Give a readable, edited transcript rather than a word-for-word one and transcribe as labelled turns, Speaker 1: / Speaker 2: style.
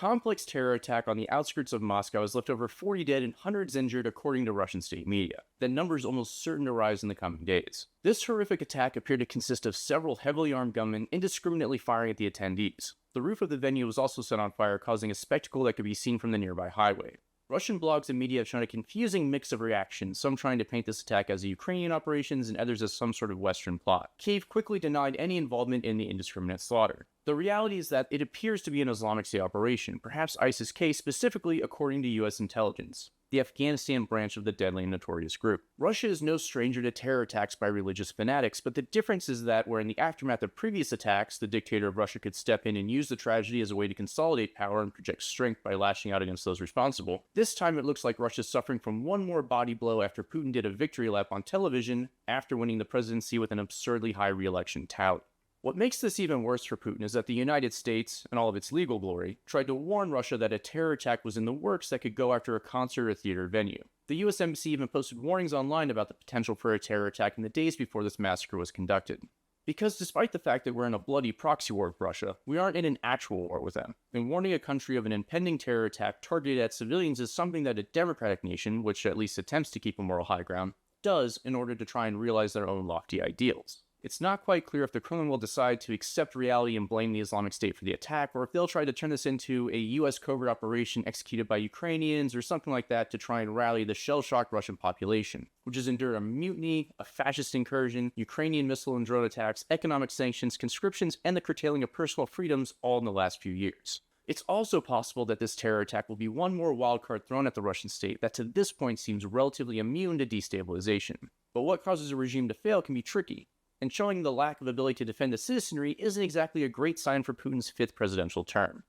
Speaker 1: complex terror attack on the outskirts of Moscow has left over 40 dead and hundreds injured, according to Russian state media. That number is almost certain to rise in the coming days. This horrific attack appeared to consist of several heavily armed gunmen indiscriminately firing at the attendees. The roof of the venue was also set on fire, causing a spectacle that could be seen from the nearby highway. Russian blogs and media have shown a confusing mix of reactions, some trying to paint this attack as a Ukrainian operations and others as some sort of Western plot. Kyiv quickly denied any involvement in the indiscriminate slaughter. The reality is that it appears to be an Islamic State operation, perhaps ISIS-K specifically according to US intelligence, the Afghanistan branch of the deadly and notorious group. Russia is no stranger to terror attacks by religious fanatics, but the difference is that where in the aftermath of previous attacks, the dictator of Russia could step in and use the tragedy as a way to consolidate power and project strength by lashing out against those responsible, this time it looks like Russia's suffering from one more body blow after Putin did a victory lap on television after winning the presidency with an absurdly high re-election tally. What makes this even worse for Putin is that the United States, in all of its legal glory, tried to warn Russia that a terror attack was in the works that could go after a concert or theater venue. The US Embassy even posted warnings online about the potential for a terror attack in the days before this massacre was conducted. Because despite the fact that we're in a bloody proxy war with Russia, we aren't in an actual war with them, and warning a country of an impending terror attack targeted at civilians is something that a democratic nation, which at least attempts to keep a moral high ground, does in order to try and realize their own lofty ideals. It's not quite clear if the Kremlin will decide to accept reality and blame the Islamic State for the attack, or if they'll try to turn this into a US covert operation executed by Ukrainians or something like that to try and rally the shell-shocked Russian population, which has endured a mutiny, a fascist incursion, Ukrainian missile and drone attacks, economic sanctions, conscriptions, and the curtailing of personal freedoms all in the last few years. It's also possible that this terror attack will be one more wildcard thrown at the Russian state that to this point seems relatively immune to destabilization. But what causes a regime to fail can be tricky, and showing the lack of ability to defend the citizenry isn't exactly a great sign for Putin's fifth presidential term.